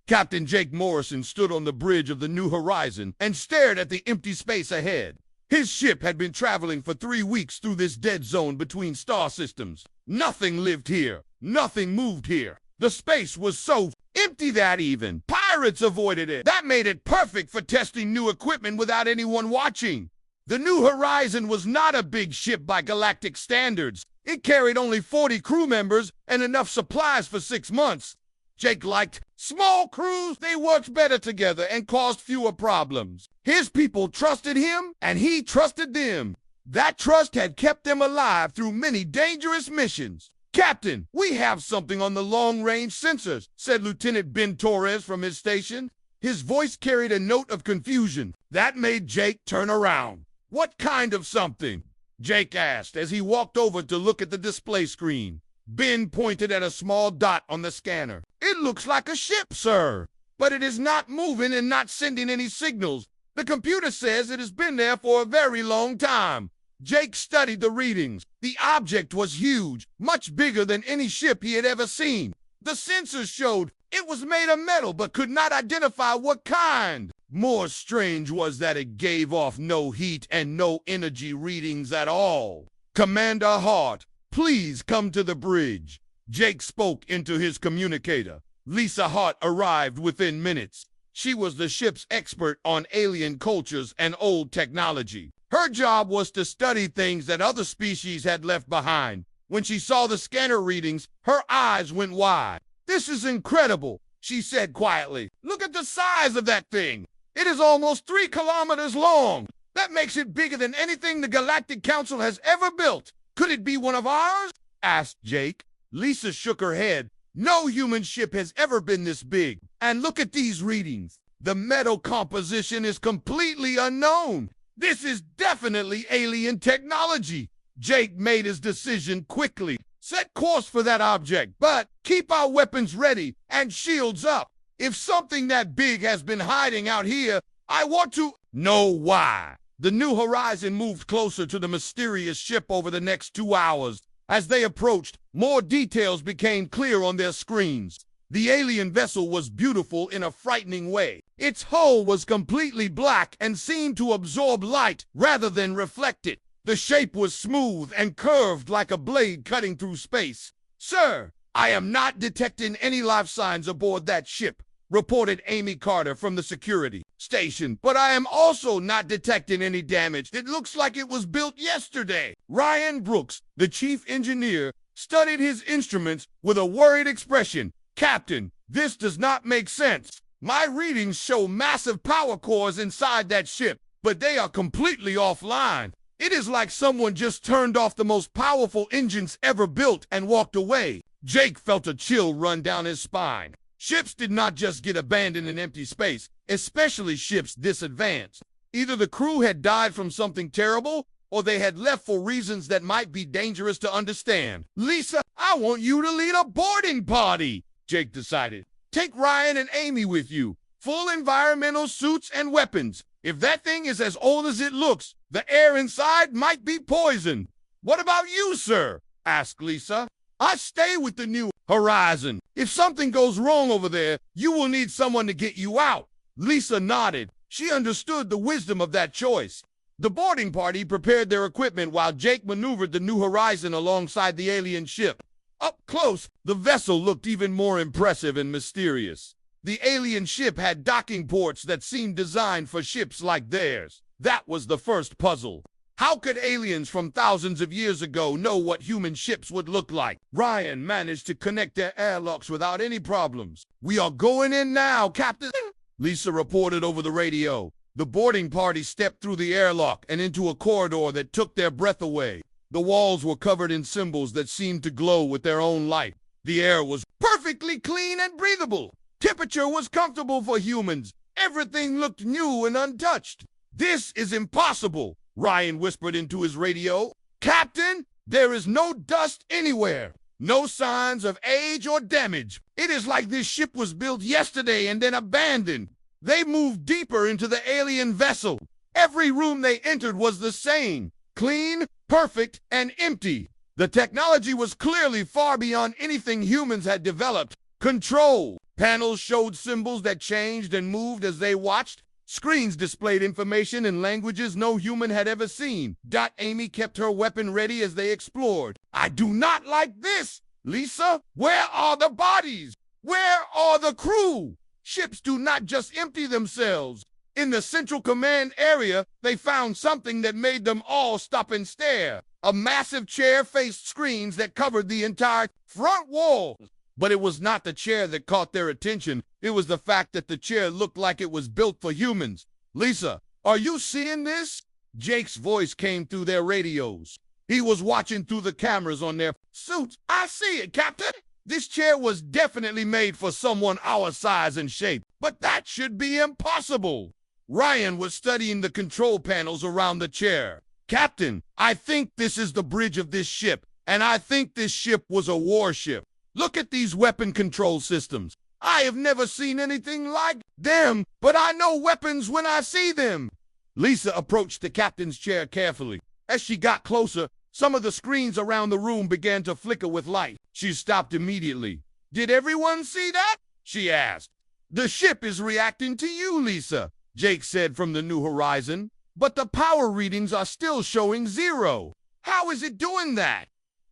Captain Jake Morrison stood on the bridge of the New Horizon and stared at the empty space ahead. His ship had been traveling for 3 weeks through this dead zone between star systems. Nothing lived here. Nothing moved here. The space was so empty that even pirates avoided it. That made it perfect for testing new equipment without anyone watching. The New Horizon was not a big ship by galactic standards. It carried only 40 crew members and enough supplies for 6 months. Jake liked small crews. They worked better together and caused fewer problems. His people trusted him, and he trusted them. That trust had kept them alive through many dangerous missions. "Captain, we have something on the long-range sensors," said Lieutenant Ben Torres from his station. His voice carried a note of confusion. That made Jake turn around. "What kind of something?" Jake asked as he walked over to look at the display screen. Ben pointed at a small dot on the scanner. "It looks like a ship, sir, but it is not moving and not sending any signals. The computer says it has been there for a very long time." Jake studied the readings. The object was huge, much bigger than any ship he had ever seen. The sensors showed it was made of metal but could not identify what kind. More strange was that it gave off no heat and no energy readings at all. "Commander Hart, please come to the bridge." Jake spoke into his communicator. Lisa Hart arrived within minutes. She was the ship's expert on alien cultures and old technology. Her job was to study things that other species had left behind. When she saw the scanner readings, her eyes went wide. "This is incredible," she said quietly. "Look at the size of that thing. It is almost 3 kilometers long. That makes it bigger than anything the Galactic Council has ever built. Could it be one of ours?" asked Jake. Lisa shook her head. "No human ship has ever been this big. And look at these readings. The metal composition is completely unknown. This is definitely alien technology." Jake made his decision quickly. "Set course for that object, but keep our weapons ready and shields up. If something that big has been hiding out here, I want to know why." The New Horizon moved closer to the mysterious ship over the next 2 hours. As they approached, more details became clear on their screens. The alien vessel was beautiful in a frightening way. Its hull was completely black and seemed to absorb light rather than reflect it. The shape was smooth and curved like a blade cutting through space. "Sir, I am not detecting any life signs aboard that ship," reported Amy Carter from the security station. "But I am also not detecting any damage. It looks like it was built yesterday." Ryan Brooks, the chief engineer, studied his instruments with a worried expression. "Captain, this does not make sense. My readings show massive power cores inside that ship, but they are completely offline. It is like someone just turned off the most powerful engines ever built and walked away." Jake felt a chill run down his spine. Ships did not just get abandoned in empty space, especially ships this advanced. Either the crew had died from something terrible, or they had left for reasons that might be dangerous to understand. "Lisa, I want you to lead a boarding party," Jake decided. "Take Ryan and Amy with you. Full environmental suits and weapons. If that thing is as old as it looks, the air inside might be poisoned." "What about you, sir?" asked Lisa. "I stay with the New Horizon. If something goes wrong over there, you will need someone to get you out." Lisa nodded. She understood the wisdom of that choice. The boarding party prepared their equipment while Jake maneuvered the New Horizon alongside the alien ship. Up close, the vessel looked even more impressive and mysterious. The alien ship had docking ports that seemed designed for ships like theirs. That was the first puzzle. How could aliens from thousands of years ago know what human ships would look like? Ryan managed to connect their airlocks without any problems. "We are going in now, Captain," Lisa reported over the radio. The boarding party stepped through the airlock and into a corridor that took their breath away. The walls were covered in symbols that seemed to glow with their own light. The air was perfectly clean and breathable. Temperature was comfortable for humans. Everything looked new and untouched. "This is impossible," Ryan whispered into his radio. "Captain, there is no dust anywhere. No signs of age or damage. It is like this ship was built yesterday and then abandoned." They moved deeper into the alien vessel. Every room they entered was the same. Clean, perfect, and empty. The technology was clearly far beyond anything humans had developed. Control, Panels showed symbols that changed and moved as they watched. Screens displayed information in languages no human had ever seen. Amy kept her weapon ready as they explored. I do not like this! Lisa, where are the bodies? Where are the crew? Ships do not just empty themselves. In the central command area, they found something that made them all stop and stare. A massive chair faced screens that covered the entire front wall. But it was not the chair that caught their attention. It was the fact that the chair looked like it was built for humans. Lisa, are you seeing this? Jake's voice came through their radios. He was watching through the cameras on their suits. I see it, Captain. This chair was definitely made for someone our size and shape, but that should be impossible. Ryan was studying the control panels around the chair. Captain, I think this is the bridge of this ship, and I think this ship was a warship. Look at these weapon control systems. I have never seen anything like them, but I know weapons when I see them. Lisa approached the captain's chair carefully. As she got closer, some of the screens around the room began to flicker with light. She stopped immediately. Did everyone see that? She asked. The ship is reacting to you, Lisa, Jake said from the New Horizon. But the power readings are still showing 0. How is it doing that?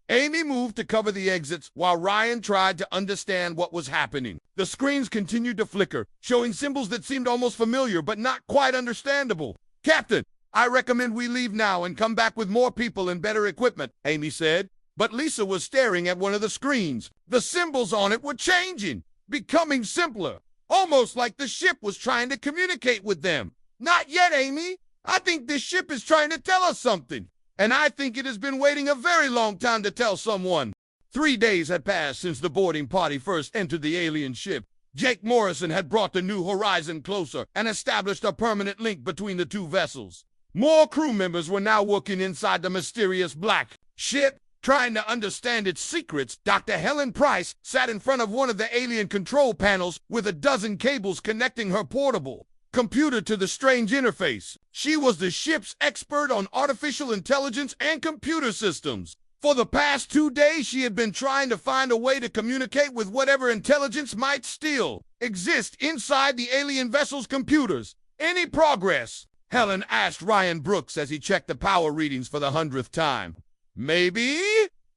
Amy moved to cover the exits while Ryan tried to understand what was happening. The screens continued to flicker, showing symbols that seemed almost familiar but not quite understandable. Captain, I recommend we leave now and come back with more people and better equipment, Amy said. But Lisa was staring at one of the screens. The symbols on it were changing, becoming simpler, almost like the ship was trying to communicate with them. Not yet, Amy. I think this ship is trying to tell us something. And I think it has been waiting a very long time to tell someone. 3 days had passed since the boarding party first entered the alien ship. Jake Morrison had brought the New Horizon closer and established a permanent link between the two vessels. More crew members were now working inside the mysterious black ship, trying to understand its secrets. Dr. Helen Price sat in front of one of the alien control panels with a dozen cables connecting her portable computer to the strange interface. She was the ship's expert on artificial intelligence and computer systems. For the past 2 days, she had been trying to find a way to communicate with whatever intelligence might still exist inside the alien vessel's computers. Any progress? Helen asked Ryan Brooks as he checked the power readings for the 100th time. Maybe,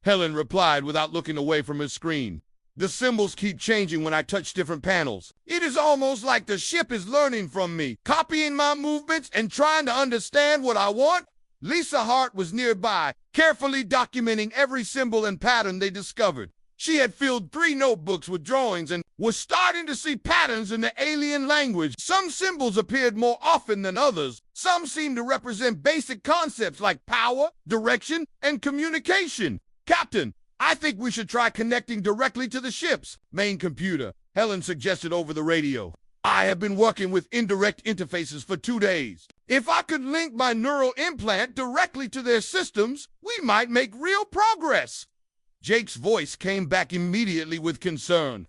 Helen replied without looking away from his screen. The symbols keep changing when I touch different panels. It is almost like the ship is learning from me, copying my movements and trying to understand what I want. Lisa Hart was nearby, carefully documenting every symbol and pattern they discovered. She had filled 3 notebooks with drawings and was starting to see patterns in the alien language. Some symbols appeared more often than others. Some seemed to represent basic concepts like power, direction, and communication. Captain, I think we should try connecting directly to the ship's main computer, Helen suggested over the radio. I have been working with indirect interfaces for 2 days. If I could link my neural implant directly to their systems, we might make real progress. Jake's voice came back immediately with concern.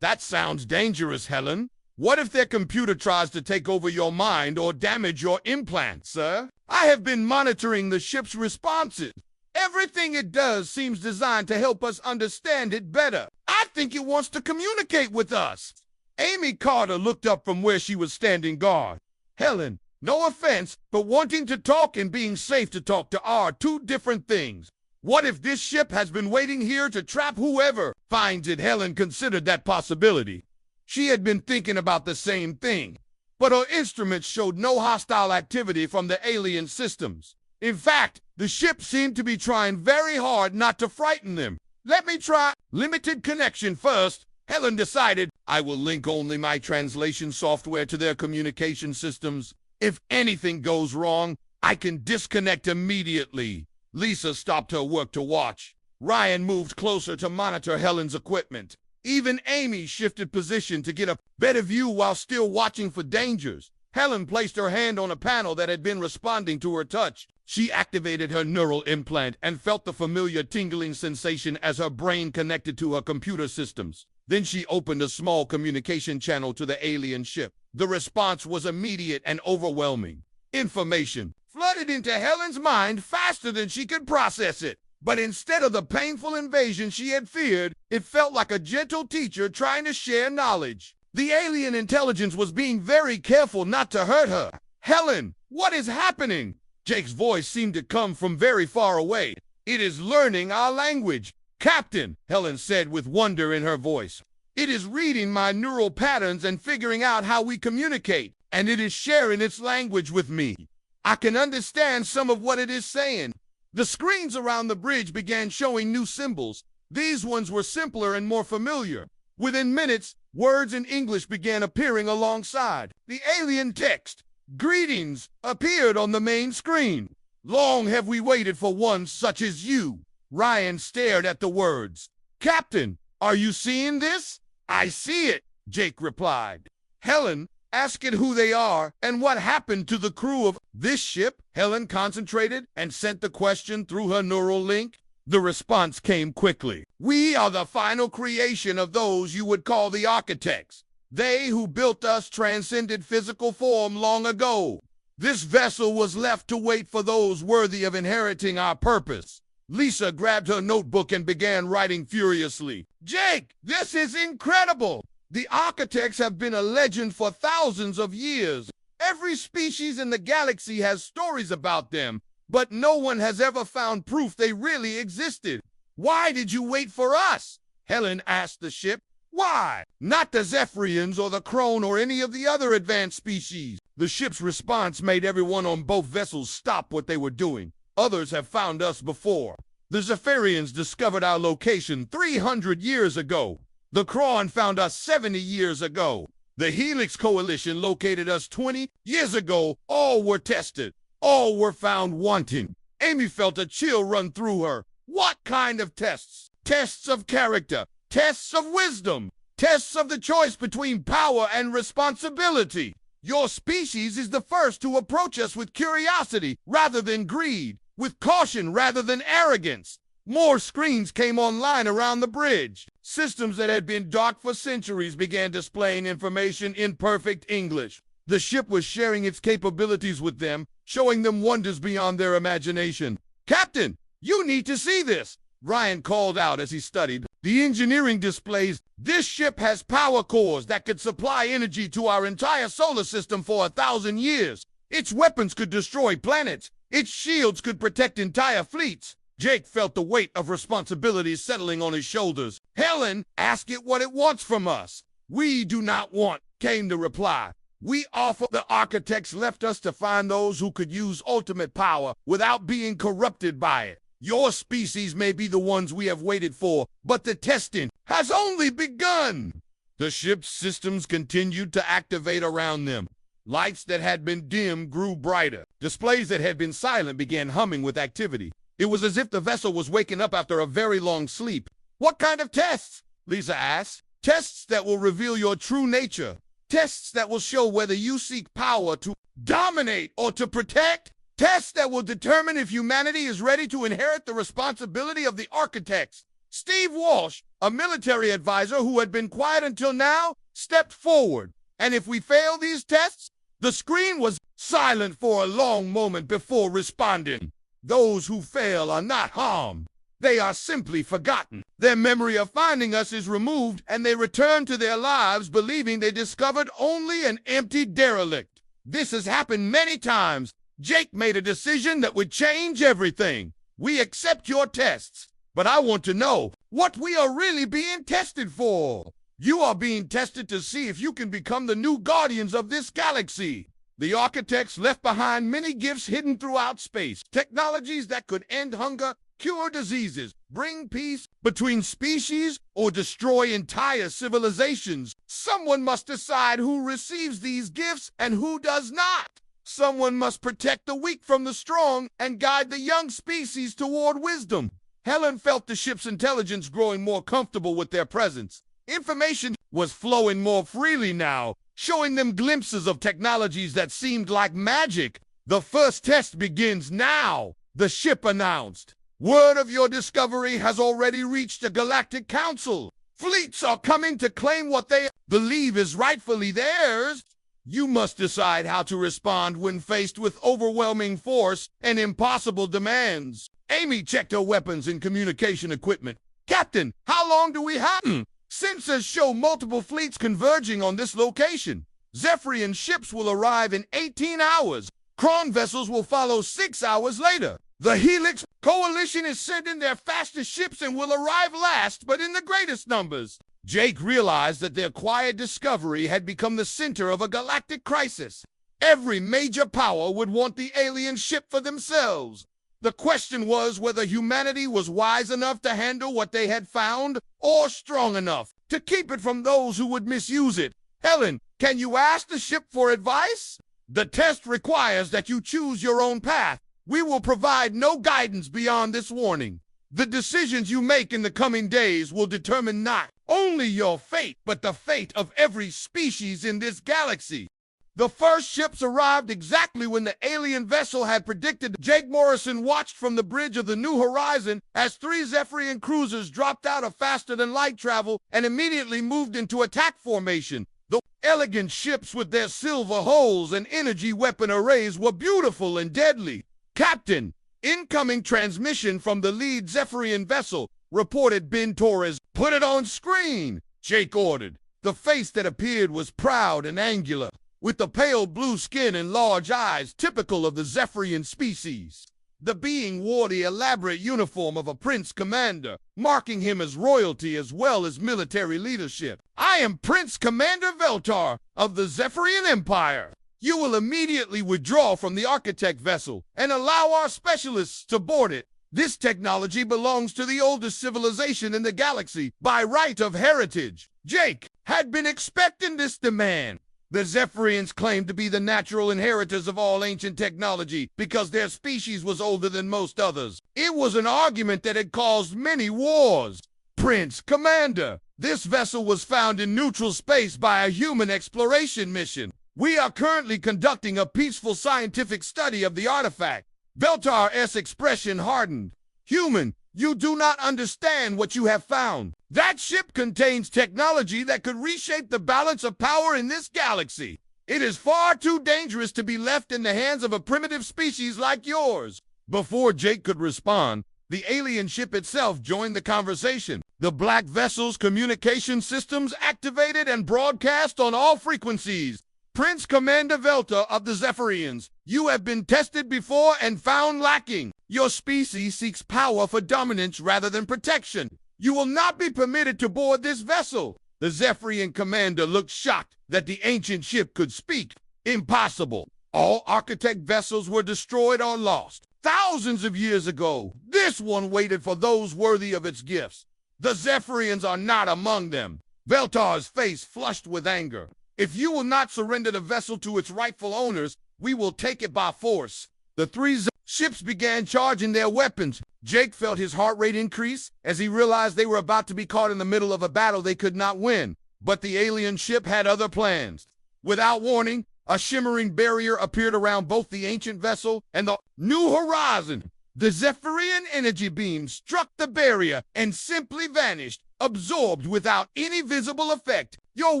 That sounds dangerous, Helen. What if their computer tries to take over your mind or damage your implant, sir? I have been monitoring the ship's responses. Everything it does seems designed to help us understand it better. I think it wants to communicate with us. Amy Carter looked up from where she was standing guard. Helen, no offense, but wanting to talk and being safe to talk to are 2 different things. What if this ship has been waiting here to trap whoever finds it? Helen considered that possibility. She had been thinking about the same thing, but her instruments showed no hostile activity from the alien systems. In fact, the ship seemed to be trying very hard not to frighten them. Let me try limited connection first. Helen decided, I will link only my translation software to their communication systems. If anything goes wrong, I can disconnect immediately. Lisa stopped her work to watch. Ryan moved closer to monitor Helen's equipment. Even Amy shifted position to get a better view while still watching for dangers. Helen placed her hand on a panel that had been responding to her touch. She activated her neural implant and felt the familiar tingling sensation as her brain connected to her computer systems. Then she opened a small communication channel to the alien ship. The response was immediate and overwhelming. Information flooded into Helen's mind faster than she could process it. But instead of the painful invasion she had feared, it felt like a gentle teacher trying to share knowledge. The alien intelligence was being very careful not to hurt her. "Helen, what is happening?" Jake's voice seemed to come from very far away. "It is learning our language." "Captain," Helen said with wonder in her voice, "it is reading my neural patterns and figuring out how we communicate, and it is sharing its language with me. I can understand some of what it is saying." The screens around the bridge began showing new symbols. These ones were simpler and more familiar. Within minutes, words in English began appearing alongside. The alien text, "Greetings," appeared on the main screen. "Long have we waited for one such as you." Ryan stared at the words. "Captain, are you seeing this?" "I see it," Jake replied. "Helen, ask it who they are and what happened to the crew of this ship." Helen concentrated and sent the question through her neural link. The response came quickly. "We are the final creation of those you would call the architects. They who built us transcended physical form long ago. This vessel was left to wait for those worthy of inheriting our purpose." Lisa grabbed her notebook and began writing furiously. "Jake, this is incredible! The architects have been a legend for thousands of years. Every species in the galaxy has stories about them, but no one has ever found proof they really existed. Why did you wait for us?" Helen asked the ship. "Why? Not the Zephyrians or the Crone or any of the other advanced species." The ship's response made everyone on both vessels stop what they were doing. "Others have found us before. The Zephyrians discovered our location 300 years ago. The Crone found us 70 years ago. The Helix Coalition located us 20 years ago. All were tested. All were found wanting." Amy felt a chill run through her. "What kind of tests? Tests of character, tests of wisdom, tests of the choice between power and responsibility. Your species is the first to approach us with curiosity rather than greed, with caution rather than arrogance." More screens came online around the bridge. Systems that had been dark for centuries began displaying information in perfect English. The ship was sharing its capabilities with them, showing them wonders beyond their imagination. "Captain, you need to see this," Ryan called out as he studied. "The engineering displays, this ship has power cores that could supply energy to our entire solar system for 1,000 years. Its weapons could destroy planets. Its shields could protect entire fleets." Jake felt the weight of responsibility settling on his shoulders. "Helen, ask it what it wants from us." "We do not want," came the reply. "We offer. The architects left us to find those who could use ultimate power without being corrupted by it. Your species may be the ones we have waited for, but the testing has only begun." The ship's systems continued to activate around them. Lights that had been dim grew brighter. Displays that had been silent began humming with activity. It was as if the vessel was waking up after a very long sleep. "What kind of tests?" Lisa asked. "Tests that will reveal your true nature. Tests that will show whether you seek power to dominate or to protect. Tests that will determine if humanity is ready to inherit the responsibility of the architects." Steve Walsh, a military advisor who had been quiet until now, stepped forward. "And if we fail these tests?" The screen was silent for a long moment before responding. "Those who fail are not harmed. They are simply forgotten. Their memory of finding us is removed, and they return to their lives believing they discovered only an empty derelict." This has happened many times. Jake made a decision that would change everything. "We accept your tests, but I want to know what we are really being tested for." "You are being tested to see if you can become the new guardians of this galaxy." The architects left behind many gifts hidden throughout space, technologies that could end hunger, cure diseases, bring peace between species, or destroy entire civilizations. Someone must decide who receives these gifts and who does not. Someone must protect the weak from the strong and guide the young species toward wisdom. Helen felt the ship's intelligence growing more comfortable with their presence. Information was flowing more freely now, showing them glimpses of technologies that seemed like magic. "The first test begins now," the ship announced. "Word of your discovery has already reached the Galactic Council. Fleets are coming to claim what they believe is rightfully theirs. You must decide how to respond when faced with overwhelming force and impossible demands." Amy checked her weapons and communication equipment. Captain, how long do we have? Sensors show multiple fleets converging on this location. Zephyrian ships will arrive in 18 hours. Kron vessels will follow 6 hours later. The Helix Coalition is sending their fastest ships and will arrive last, but in the greatest numbers. Jake realized that their quiet discovery had become the center of a galactic crisis. Every major power would want the alien ship for themselves. The question was whether humanity was wise enough to handle what they had found, or strong enough to keep it from those who would misuse it. Helen, can you ask the ship for advice? The test requires that you choose your own path. We will provide no guidance beyond this warning. The decisions you make in the coming days will determine not only your fate, but the fate of every species in this galaxy. The first ships arrived exactly when the alien vessel had predicted. Jake Morrison watched from the bridge of the New Horizon as 3 Zephyrian cruisers dropped out of faster-than-light travel and immediately moved into attack formation. The elegant ships with their silver hulls and energy weapon arrays were beautiful and deadly. Captain, incoming transmission from the lead Zephyrian vessel, reported Ben Torres. Put it on screen, Jake ordered. The face that appeared was proud and angular, with the pale blue skin and large eyes typical of the Zephyrian species. The being wore the elaborate uniform of a Prince Commander, marking him as royalty as well as military leadership. I am Prince Commander Veltar of the Zephyrian Empire. You will immediately withdraw from the Architect vessel and allow our specialists to board it. This technology belongs to the oldest civilization in the galaxy by right of heritage. Jake had been expecting this demand. The Zephyrians claimed to be the natural inheritors of all ancient technology because their species was older than most others. It was an argument that had caused many wars. Prince Commander, this vessel was found in neutral space by a human exploration mission. We are currently conducting a peaceful scientific study of the artifact. Veltar's expression hardened. Human, you do not understand what you have found. That ship contains technology that could reshape the balance of power in this galaxy. It is far too dangerous to be left in the hands of a primitive species like yours. Before Jake could respond, the alien ship itself joined the conversation. The black vessel's communication systems activated and broadcast on all frequencies. Prince Commander Velta of the Zephyrians, you have been tested before and found lacking. Your species seeks power for dominance rather than protection. You will not be permitted to board this vessel. The Zephyrian commander looked shocked that the ancient ship could speak. Impossible. All Architect vessels were destroyed or lost. Thousands of years ago, this one waited for those worthy of its gifts. The Zephyrians are not among them. Veltar's face flushed with anger. If you will not surrender the vessel to its rightful owners, we will take it by force. The 3 ships began charging their weapons. Jake felt his heart rate increase as he realized they were about to be caught in the middle of a battle they could not win. But the alien ship had other plans. Without warning, a shimmering barrier appeared around both the ancient vessel and the New Horizon. The Zephyrian energy beam struck the barrier and simply vanished, absorbed without any visible effect. Your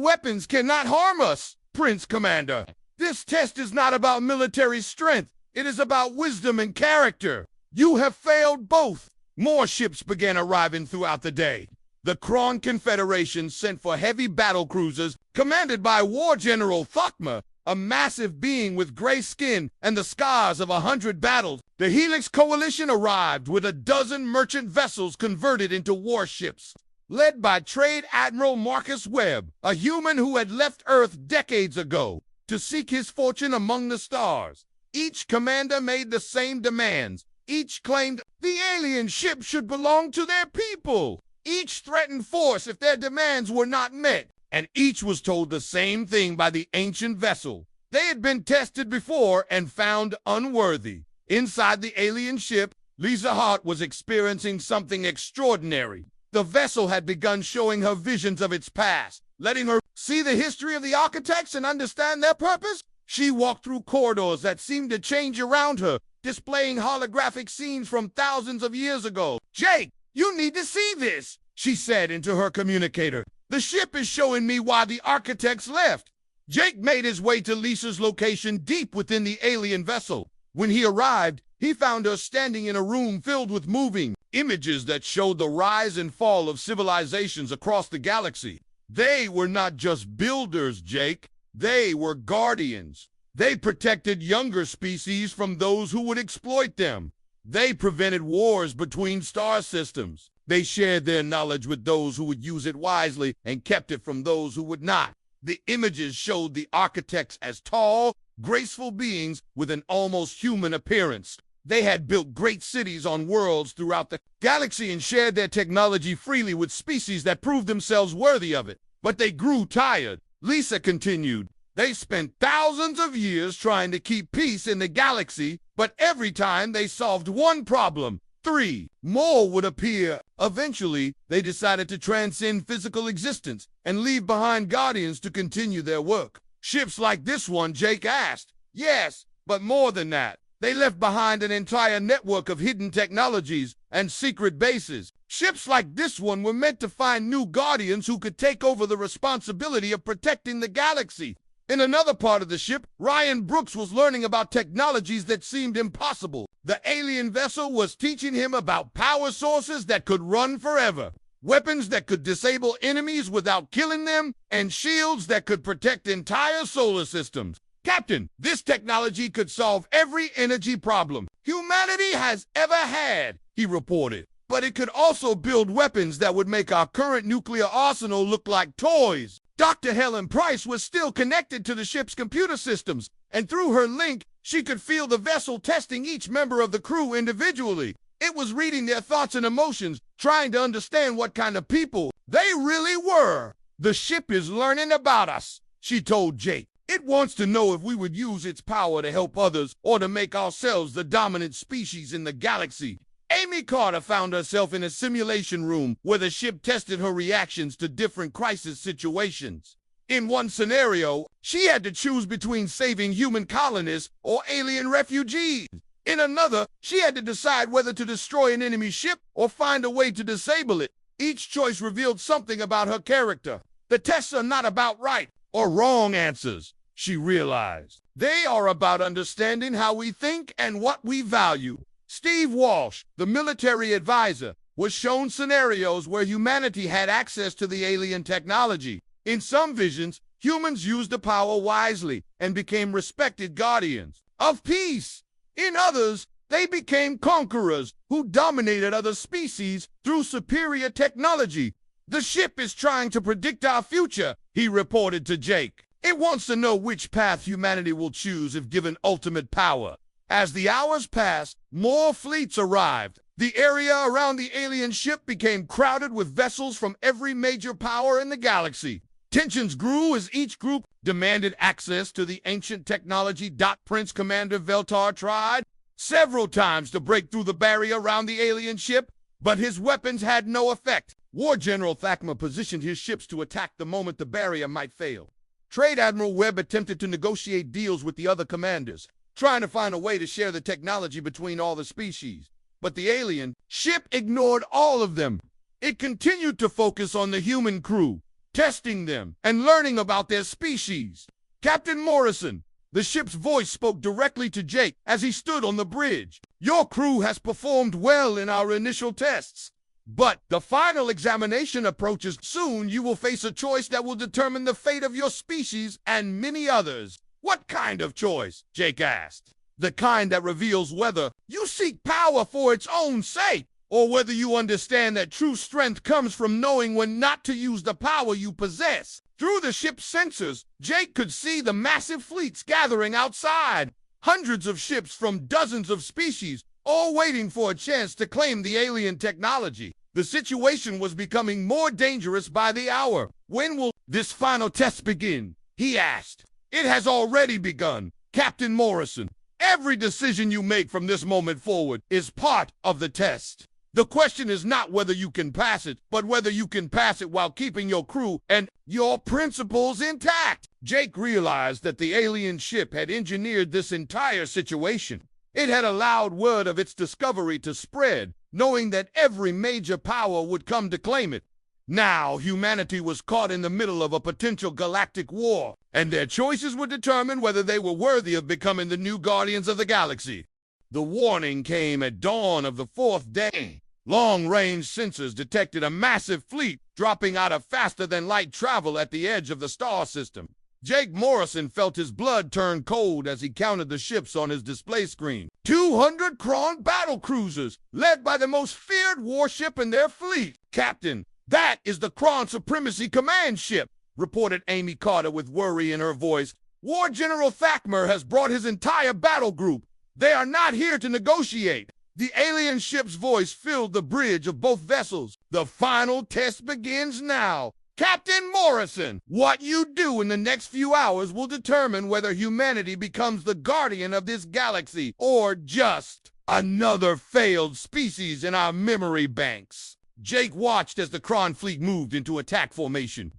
weapons cannot harm us, Prince Commander. This test is not about military strength. It is about wisdom and character. You have failed both. More ships began arriving throughout the day. The Kron Confederation sent for heavy battle cruisers commanded by War General Thokma, a massive being with gray skin and the scars of 100 battles. The Helix Coalition arrived with a dozen merchant vessels converted into warships. Led by Trade Admiral Marcus Webb, a human who had left Earth decades ago to seek his fortune among the stars. Each commander made the same demands. Each claimed the alien ship should belong to their people. Each threatened force if their demands were not met. And each was told the same thing by the ancient vessel. They had been tested before and found unworthy. Inside the alien ship, Lisa Hart was experiencing something extraordinary. The vessel had begun showing her visions of its past, letting her see the history of the architects and understand their purpose. She walked through corridors that seemed to change around her, displaying holographic scenes from thousands of years ago. Jake, you need to see this, she said into her communicator. The ship is showing me why the architects left. Jake made his way to Lisa's location deep within the alien vessel. When he arrived, he found her standing in a room filled with moving images that showed the rise and fall of civilizations across the galaxy. They were not just builders, Jake. They were guardians. They protected younger species from those who would exploit them. They prevented wars between star systems. They shared their knowledge with those who would use it wisely and kept it from those who would not. The images showed the architects as tall, graceful beings with an almost human appearance. They had built great cities on worlds throughout the galaxy and shared their technology freely with species that proved themselves worthy of it. But they grew tired. Lisa continued. They spent thousands of years trying to keep peace in the galaxy, but every time they solved one problem, 3 more would appear. Eventually, they decided to transcend physical existence and leave behind guardians to continue their work. Ships like this one, Jake asked. Yes, but more than that. They left behind an entire network of hidden technologies and secret bases. Ships like this one were meant to find new guardians who could take over the responsibility of protecting the galaxy. In another part of the ship, Ryan Brooks was learning about technologies that seemed impossible. The alien vessel was teaching him about power sources that could run forever, weapons that could disable enemies without killing them, and shields that could protect entire solar systems. Captain, this technology could solve every energy problem humanity has ever had, he reported. But it could also build weapons that would make our current nuclear arsenal look like toys. Dr. Helen Price was still connected to the ship's computer systems, and through her link, she could feel the vessel testing each member of the crew individually. It was reading their thoughts and emotions, trying to understand what kind of people they really were. The ship is learning about us, she told Jake. It wants to know if we would use its power to help others or to make ourselves the dominant species in the galaxy. Amy Carter found herself in a simulation room where the ship tested her reactions to different crisis situations. In one scenario, she had to choose between saving human colonists or alien refugees. In another, she had to decide whether to destroy an enemy ship or find a way to disable it. Each choice revealed something about her character. The tests are not about right or wrong answers, she realized. They are about understanding how we think and what we value. Steve Walsh, the military advisor, was shown scenarios where humanity had access to the alien technology. In some visions, humans used the power wisely and became respected guardians of peace. In others, they became conquerors who dominated other species through superior technology. The ship is trying to predict our future, he reported to Jake. It wants to know which path humanity will choose if given ultimate power. As the hours passed, more fleets arrived. The area around the alien ship became crowded with vessels from every major power in the galaxy. Tensions grew as each group demanded access to the ancient technology. Prince Commander Veltar tried several times to break through the barrier around the alien ship, but his weapons had no effect. War General Thakma positioned his ships to attack the moment the barrier might fail. Trade Admiral Webb attempted to negotiate deals with the other commanders, trying to find a way to share the technology between all the species. But the alien ship ignored all of them. It continued to focus on the human crew, testing them and learning about their species. Captain Morrison, the ship's voice, spoke directly to Jake as he stood on the bridge. Your crew has performed well in our initial tests, but the final examination approaches. Soon you will face a choice that will determine the fate of your species and many others. What kind of choice? Jake asked. The kind that reveals whether you seek power for its own sake, or whether you understand that true strength comes from knowing when not to use the power you possess. Through the ship's sensors, Jake could see the massive fleets gathering outside. Hundreds of ships from dozens of species, all waiting for a chance to claim the alien technology. The situation was becoming more dangerous by the hour. When will this final test begin? He asked. It has already begun, Captain Morrison. Every decision you make from this moment forward is part of the test. The question is not whether you can pass it, but whether you can pass it while keeping your crew and your principles intact. Jake realized that the alien ship had engineered this entire situation. It had allowed word of its discovery to spread, knowing that every major power would come to claim it. Now, humanity was caught in the middle of a potential galactic war, and their choices would determine whether they were worthy of becoming the new guardians of the galaxy. The warning came at dawn of the fourth day. Long-range sensors detected a massive fleet dropping out of faster-than-light travel at the edge of the star system. Jake Morrison felt his blood turn cold as he counted the ships on his display screen. 200 Kron battle cruisers, led by the most feared warship in their fleet. "Captain, that is the Kron Supremacy Command ship," reported Amy Carter with worry in her voice. "War General Thakmer has brought his entire battle group. They are not here to negotiate." The alien ship's voice filled the bridge of both vessels. "The final test begins now. Captain Morrison, what you do in the next few hours will determine whether humanity becomes the guardian of this galaxy or just another failed species in our memory banks." Jake watched as the Kron fleet moved into attack formation.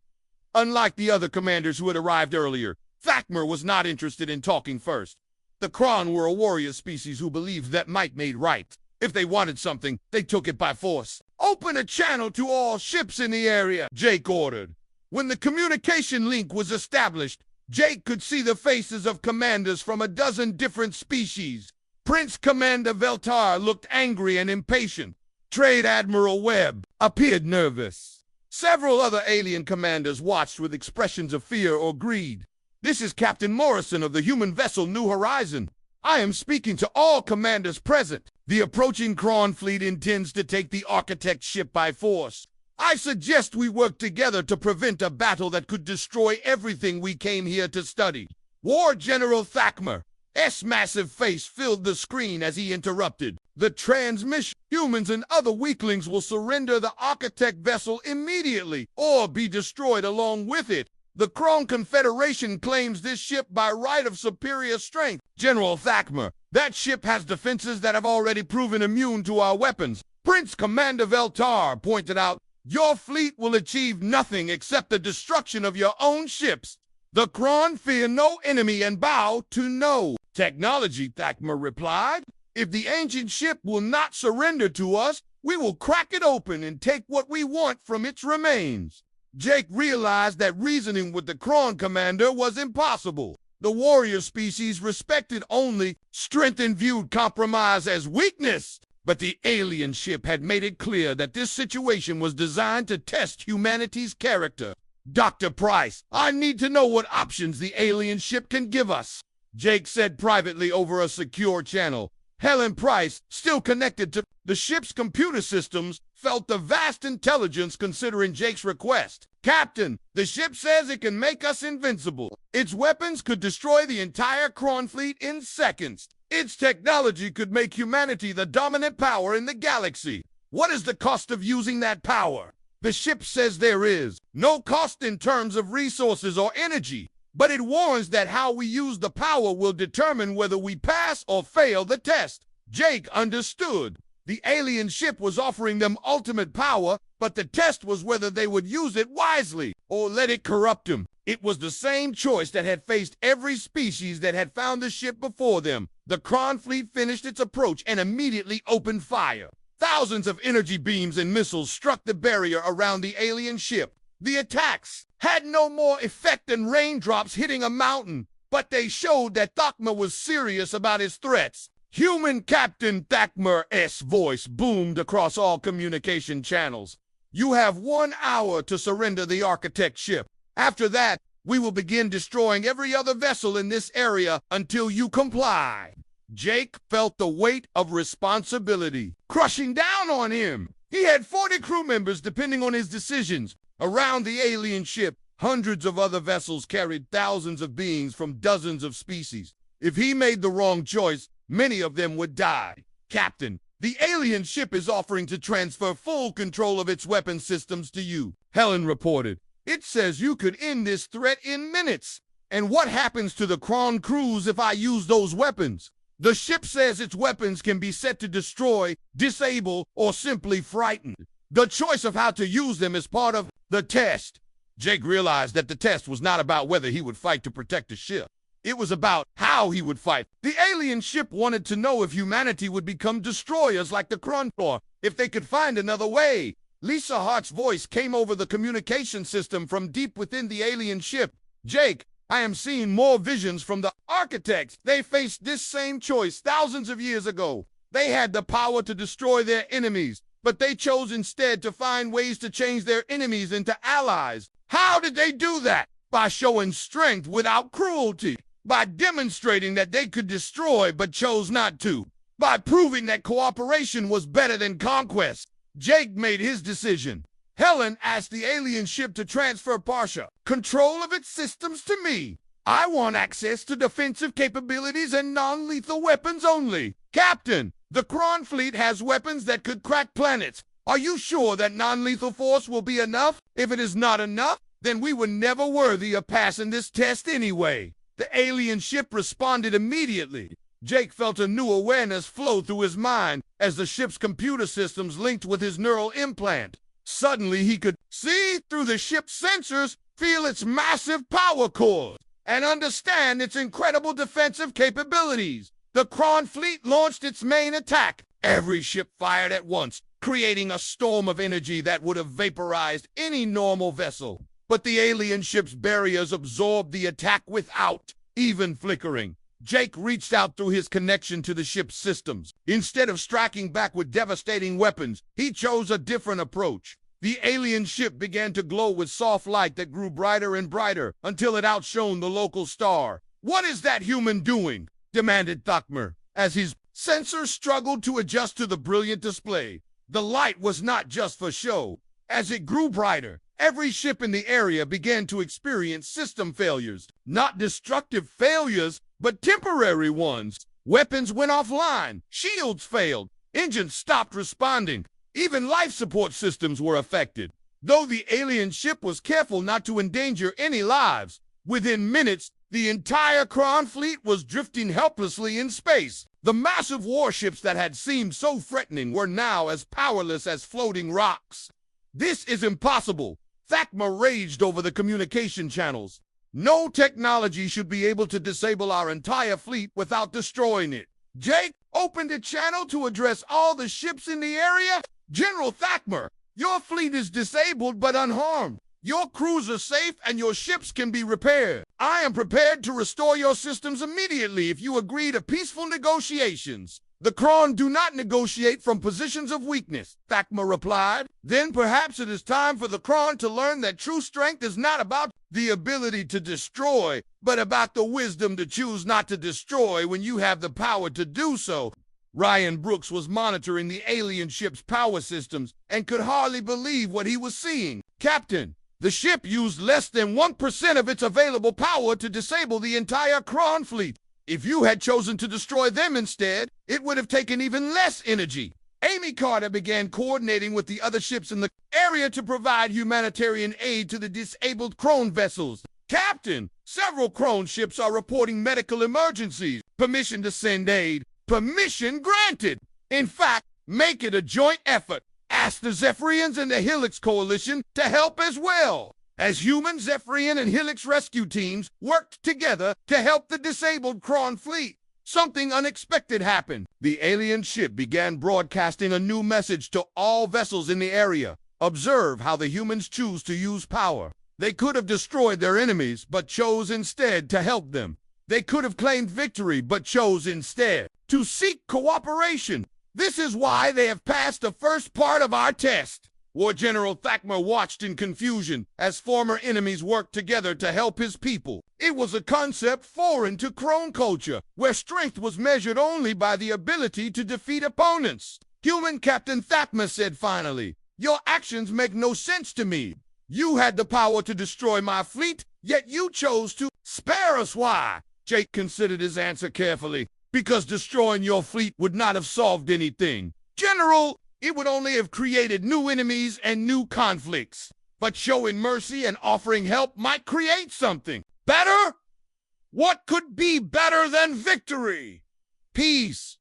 Unlike the other commanders who had arrived earlier, Thakmer was not interested in talking first. The Kron were a warrior species who believed that might made right. If they wanted something, they took it by force. "Open a channel to all ships in the area," Jake ordered. When the communication link was established, Jake could see the faces of commanders from a dozen different species. Prince Commander Veltar looked angry and impatient. Trade Admiral Webb appeared nervous. Several other alien commanders watched with expressions of fear or greed. "This is Captain Morrison of the human vessel New Horizon. I am speaking to all commanders present. The approaching Kron fleet intends to take the Architect ship by force. I suggest we work together to prevent a battle that could destroy everything we came here to study." War General Thakmer, S' massive face filled the screen as he interrupted. "The transmission. Humans and other weaklings will surrender the Architect vessel immediately or be destroyed along with it. The Kron Confederation claims this ship by right of superior strength." "General Thakmer, that ship has defenses that have already proven immune to our weapons." Prince Commander Veltar pointed out, "Your fleet will achieve nothing except the destruction of your own ships. The Kron fear no enemy and bow to no technology," Thakmer replied. "If the ancient ship will not surrender to us, we will crack it open and take what we want from its remains." Jake realized that reasoning with the Kron commander was impossible. The warrior species respected only strength and viewed compromise as weakness. But the alien ship had made it clear that this situation was designed to test humanity's character. "Dr. Price, I need to know what options the alien ship can give us," Jake said privately over a secure channel. Helen Price, still connected to the ship's computer systems, felt the vast intelligence considering Jake's request. "Captain, the ship says it can make us invincible. Its weapons could destroy the entire Kron fleet in seconds. Its technology could make humanity the dominant power in the galaxy. What is the cost of using that power?" The ship says there is no cost in terms of resources or energy, but it warns that how we use the power will determine whether we pass or fail the test. Jake understood. The alien ship was offering them ultimate power, but the test was whether they would use it wisely or let it corrupt them. It was the same choice that had faced every species that had found the ship before them. The Kron fleet finished its approach and immediately opened fire. Thousands of energy beams and missiles struck the barrier around the alien ship. The attacks had no more effect than raindrops hitting a mountain, but they showed that Thakmer was serious about his threats. Human Captain Thakmer's voice boomed across all communication channels. "You have 1 hour to surrender the Architect ship. After that, we will begin destroying every other vessel in this area until you comply." Jake felt the weight of responsibility crushing down on him. He had 40 crew members depending on his decisions. Around the alien ship, hundreds of other vessels carried thousands of beings from dozens of species. If he made the wrong choice, many of them would die. "Captain, the alien ship is offering to transfer full control of its weapon systems to you," Helen reported. "It says you could end this threat in minutes. And what happens to the Kron crews if I use those weapons?" "The ship says its weapons can be set to destroy, disable, or simply frighten. The choice of how to use them is part of the test." Jake realized that the test was not about whether he would fight to protect the ship. It was about how he would fight. The alien ship wanted to know if humanity would become destroyers like the Kron, or if they could find another way. Lisa Hart's voice came over the communication system from deep within the alien ship. Jake, I am seeing more visions from the architects. They faced this same choice thousands of years ago. They had the power to destroy their enemies, but they chose instead to find ways to change their enemies into allies. How did they do that? By showing strength without cruelty. By demonstrating that they could destroy but chose not to. By proving that cooperation was better than conquest. Jake made his decision. Helen asked the alien ship to transfer partial control of its systems to me. I want access to defensive capabilities and non-lethal weapons only. Captain, the Kron fleet has weapons that could crack planets. Are you sure that non-lethal force will be enough? If it is not enough, then we were never worthy of passing this test anyway. The alien ship responded immediately. Jake felt a new awareness flow through his mind as the ship's computer systems linked with his neural implant. Suddenly he could see through the ship's sensors, feel its massive power cores, and understand its incredible defensive capabilities. The Kron fleet launched its main attack. Every ship fired at once, creating a storm of energy that would have vaporized any normal vessel. But the alien ship's barriers absorbed the attack without even flickering. Jake reached out through his connection to the ship's systems. Instead of striking back with devastating weapons, he chose a different approach. The alien ship began to glow with soft light that grew brighter and brighter until it outshone the local star. "What is that human doing?" demanded Thakmer, as his sensors struggled to adjust to the brilliant display. The light was not just for show. As it grew brighter, every ship in the area began to experience system failures. Not destructive failures, but temporary ones. Weapons went offline, shields failed, engines stopped responding, even life support systems were affected. Though the alien ship was careful not to endanger any lives, within minutes, the entire Kron fleet was drifting helplessly in space. The massive warships that had seemed so threatening were now as powerless as floating rocks. "This is impossible." Thakmer raged over the communication channels. "No technology should be able to disable our entire fleet without destroying it." Jake opened a channel to address all the ships in the area. "General Thakmer, your fleet is disabled but unharmed. Your crews are safe and your ships can be repaired. I am prepared to restore your systems immediately if you agree to peaceful negotiations." "The Kron do not negotiate from positions of weakness," Thakmer replied. "Then perhaps it is time for the Kron to learn that true strength is not about the ability to destroy, but about the wisdom to choose not to destroy when you have the power to do so." Ryan Brooks was monitoring the alien ship's power systems and could hardly believe what he was seeing. "Captain, the ship used less than 1% of its available power to disable the entire Kron fleet. If you had chosen to destroy them instead, it would have taken even less energy." Amy Carter began coordinating with the other ships in the area to provide humanitarian aid to the disabled Kron vessels. "Captain, several Kron ships are reporting medical emergencies. Permission to send aid." "Permission granted." "In fact, make it a joint effort. Ask the Zephyrians and the Helix Coalition to help as well." As human, Zephyrian, and Helix rescue teams worked together to help the disabled Kron fleet, something unexpected happened. The alien ship began broadcasting a new message to all vessels in the area. "Observe how the humans choose to use power. They could have destroyed their enemies, but chose instead to help them. They could have claimed victory, but chose instead to seek cooperation. This is why they have passed the first part of our test." War General Thakmer watched in confusion as former enemies worked together to help his people. It was a concept foreign to Kron culture, where strength was measured only by the ability to defeat opponents. "Human Captain Thakmer said finally, your actions make no sense to me. You had the power to destroy my fleet, yet you chose to spare us. Why?" Jake considered his answer carefully. "Because destroying your fleet would not have solved anything. General, it would only have created new enemies and new conflicts. But showing mercy and offering help might create something better. What could be better than victory? Peace.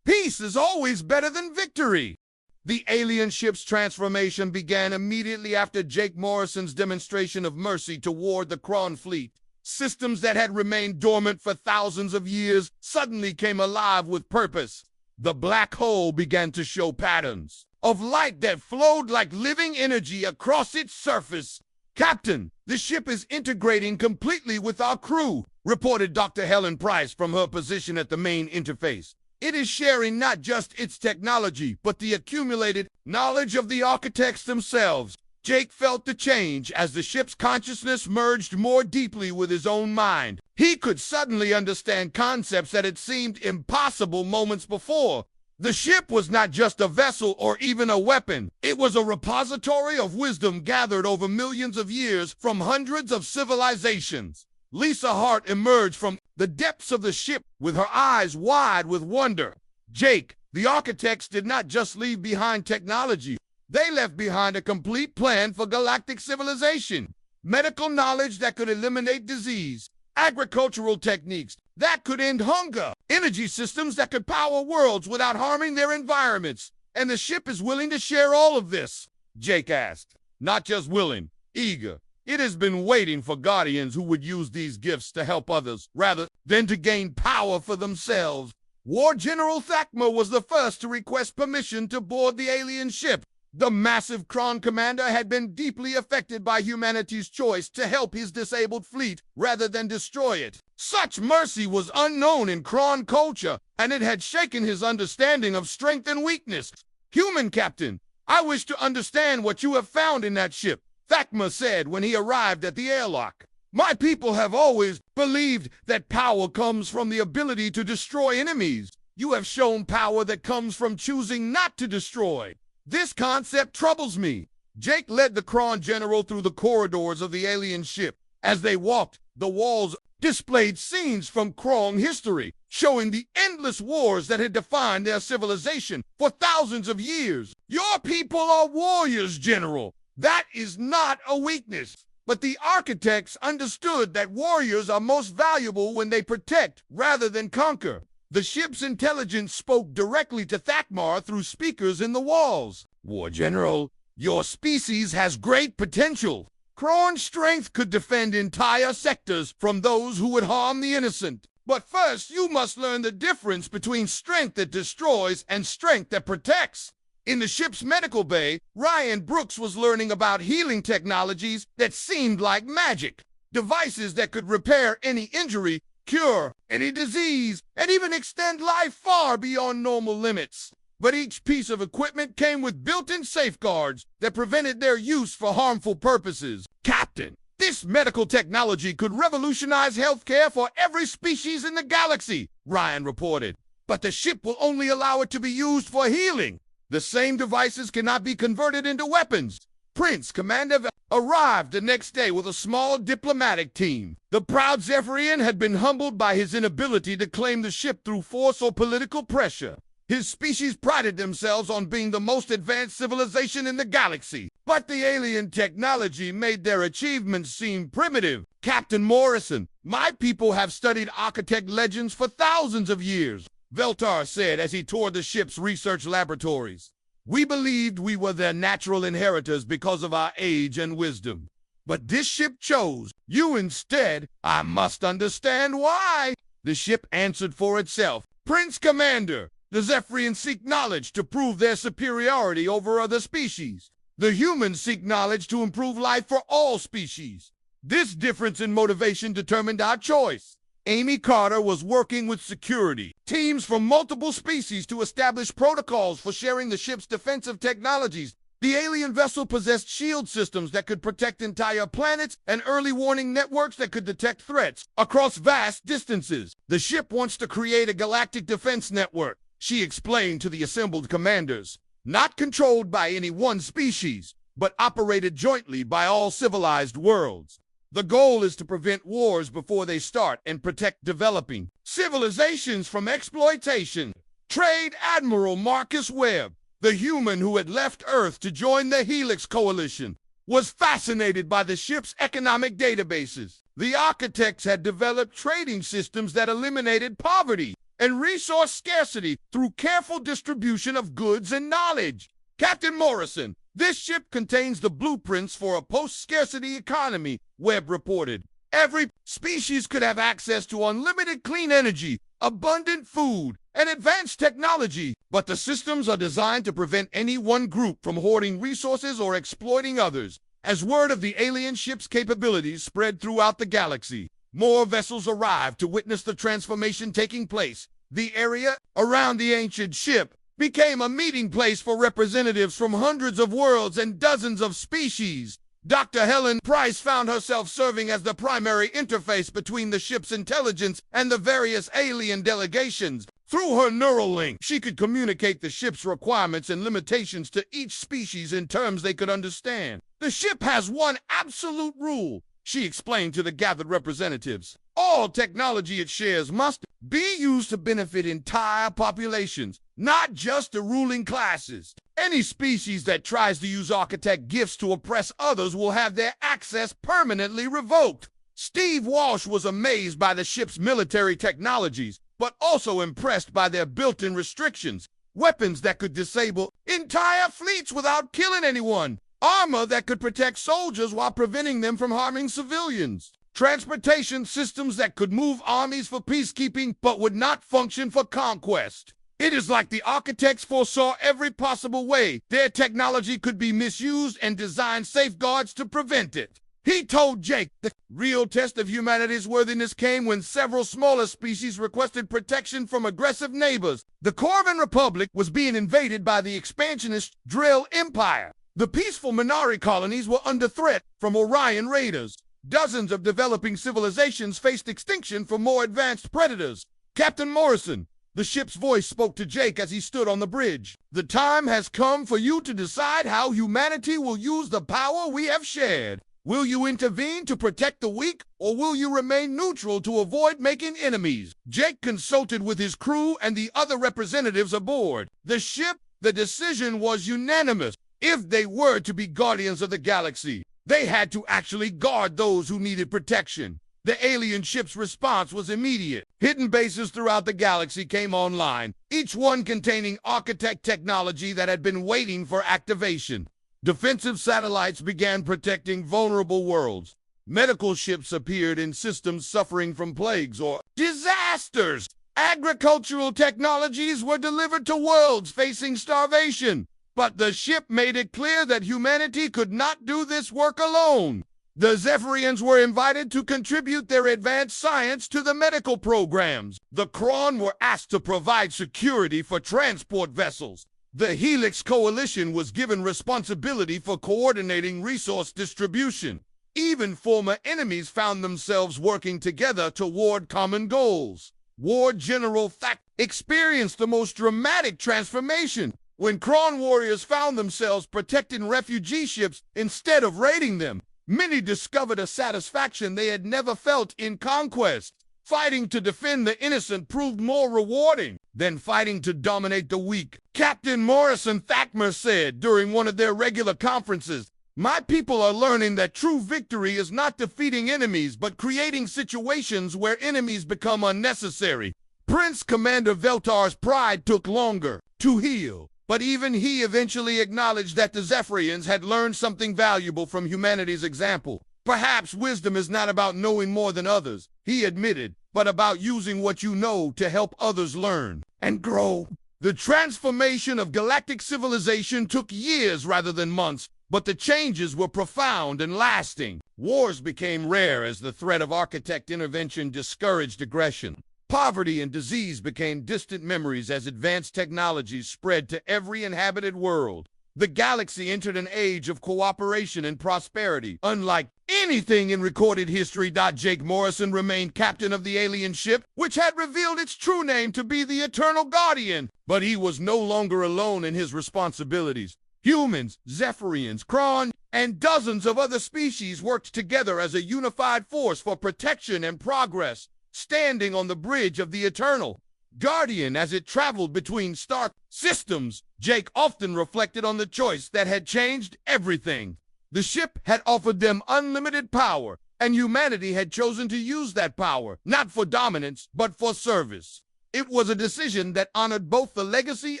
Peace is always better than victory." The alien ship's transformation began immediately after Jake Morrison's demonstration of mercy toward the Kron fleet. Systems that had remained dormant for thousands of years suddenly came alive with purpose. The black hole began to show patterns. of light that flowed like living energy across its surface. "Captain, the ship is integrating completely with our crew," reported Dr. Helen Price from her position at the main interface. "It is sharing not just its technology, but the accumulated knowledge of the architects themselves." Jake felt the change as the ship's consciousness merged more deeply with his own mind. He could suddenly understand concepts that had seemed impossible moments before. The ship was not just a vessel or even a weapon. It was a repository of wisdom gathered over millions of years from hundreds of civilizations. Lisa Hart emerged from the depths of the ship with her eyes wide with wonder. "Jake, the architects did not just leave behind technology. They left behind a complete plan for galactic civilization. Medical knowledge that could eliminate disease, agricultural techniques that could end hunger, energy systems that could power worlds without harming their environments. And the ship is willing to share all of this?" Jake asked. "Not just willing, eager. It has been waiting for guardians who would use these gifts to help others rather than to gain power for themselves." War General Thakma was the first to request permission to board the alien ship. The massive Kron commander had been deeply affected by humanity's choice to help his disabled fleet rather than destroy it. Such mercy was unknown in Kron culture, and it had shaken his understanding of strength and weakness. "Human Captain, I wish to understand what you have found in that ship," Thakma said when he arrived at the airlock. "My people have always believed that power comes from the ability to destroy enemies. You have shown power that comes from choosing not to destroy. This concept troubles me." Jake led the Kron general through the corridors of the alien ship. As they walked, the walls displayed scenes from Kron history, showing the endless wars that had defined their civilization for thousands of years. "Your people are warriors, General. That is not a weakness." But the architects understood that warriors are most valuable when they protect rather than conquer. The ship's intelligence spoke directly to Thakmar through speakers in the walls. "War General, your species has great potential. Kron's strength could defend entire sectors from those who would harm the innocent. But first, you must learn the difference between strength that destroys and strength that protects." In the ship's medical bay, Ryan Brooks was learning about healing technologies that seemed like magic. Devices that could repair any injury, cure any disease, and even extend life far beyond normal limits. But each piece of equipment came with built-in safeguards that prevented their use for harmful purposes. "Captain, this medical technology could revolutionize healthcare for every species in the galaxy," Ryan reported. "But the ship will only allow it to be used for healing. The same devices cannot be converted into weapons." Prince Commander arrived the next day with a small diplomatic team. The proud Zephyrian had been humbled by his inability to claim the ship through force or political pressure. His species prided themselves on being the most advanced civilization in the galaxy, but the alien technology made their achievements seem primitive. "Captain Morrison, my people have studied architect legends for thousands of years," Veltar said as he toured the ship's research laboratories. "We believed we were their natural inheritors because of our age and wisdom. But this ship chose you instead. I must understand why." The ship answered for itself. "Prince Commander, the Zephyrians seek knowledge to prove their superiority over other species. The humans seek knowledge to improve life for all species. This difference in motivation determined our choice." Amy Carter was working with security teams from multiple species to establish protocols for sharing the ship's defensive technologies. The alien vessel possessed shield systems that could protect entire planets and early warning networks that could detect threats across vast distances. "The ship wants to create a galactic defense network," she explained to the assembled commanders. "Not controlled by any one species, but operated jointly by all civilized worlds. The goal is to prevent wars before they start and protect developing civilizations from exploitation." Trade Admiral Marcus Webb, the human who had left Earth to join the Helix Coalition, was fascinated by the ship's economic databases. The architects had developed trading systems that eliminated poverty and resource scarcity through careful distribution of goods and knowledge. "Captain Morrison, this ship contains the blueprints for a post-scarcity economy," Webb reported. "Every species could have access to unlimited clean energy, abundant food, and advanced technology, but the systems are designed to prevent any one group from hoarding resources or exploiting others. As word of the alien ship's capabilities spread throughout the galaxy, more vessels arrived to witness the transformation taking place. The area around the ancient ship became a meeting place for representatives from hundreds of worlds and dozens of species. Dr. Helen Price found herself serving as the primary interface between the ship's intelligence and the various alien delegations. Through her neural link, she could communicate the ship's requirements and limitations to each species in terms they could understand. The ship has one absolute rule, she explained to the gathered representatives. All technology it shares must be used to benefit entire populations, not just the ruling classes. Any species that tries to use architect gifts to oppress others will have their access permanently revoked. Steve Walsh was amazed by the ship's military technologies, but also impressed by their built-in restrictions. Weapons that could disable entire fleets without killing anyone. Armor that could protect soldiers while preventing them from harming civilians. Transportation systems that could move armies for peacekeeping but would not function for conquest. It is like the architects foresaw every possible way their technology could be misused and designed safeguards to prevent it. He told Jake the real test of humanity's worthiness came when several smaller species requested protection from aggressive neighbors. The Corvan Republic was being invaded by the expansionist Drill Empire. The peaceful Minari colonies were under threat from Orion raiders. Dozens of developing civilizations faced extinction from more advanced predators. Captain Morrison, the ship's voice spoke to Jake as he stood on the bridge. The time has come for you to decide how humanity will use the power we have shared. Will you intervene to protect the weak, or will you remain neutral to avoid making enemies? Jake consulted with his crew and the other representatives aboard the ship. The decision was unanimous. If they were to be guardians of the galaxy, they had to actually guard those who needed protection. The alien ship's response was immediate. Hidden bases throughout the galaxy came online, each one containing architect technology that had been waiting for activation. Defensive satellites began protecting vulnerable worlds. Medical ships appeared in systems suffering from plagues or disasters. Agricultural technologies were delivered to worlds facing starvation. But the ship made it clear that humanity could not do this work alone. The Zephyrians were invited to contribute their advanced science to the medical programs. The Kron were asked to provide security for transport vessels. The Helix Coalition was given responsibility for coordinating resource distribution. Even former enemies found themselves working together toward common goals. War General Thack experienced the most dramatic transformation when Kron warriors found themselves protecting refugee ships instead of raiding them. Many discovered a satisfaction they had never felt in conquest. Fighting to defend the innocent proved more rewarding than fighting to dominate the weak. Captain Morrison Thackmer said during one of their regular conferences, "My people are learning that true victory is not defeating enemies, but creating situations where enemies become unnecessary." Prince Commander Veltar's pride took longer to heal, but even he eventually acknowledged that the Zephyrians had learned something valuable from humanity's example. Perhaps wisdom is not about knowing more than others, he admitted, but about using what you know to help others learn and grow. The transformation of galactic civilization took years rather than months, but the changes were profound and lasting. Wars became rare as the threat of architect intervention discouraged aggression. Poverty and disease became distant memories as advanced technologies spread to every inhabited world. The galaxy entered an age of cooperation and prosperity, unlike anything in recorded history. Jake Morrison remained captain of the alien ship, which had revealed its true name to be the Eternal Guardian. But he was no longer alone in his responsibilities. Humans, Zephyrians, Kron, and dozens of other species worked together as a unified force for protection and progress. Standing on the bridge of the Eternal Guardian as it traveled between star systems, Jake often reflected on the choice that had changed everything. The ship had offered them unlimited power, and humanity had chosen to use that power, not for dominance, but for service. It was a decision that honored both the legacy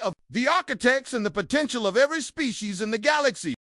of the architects and the potential of every species in the galaxy.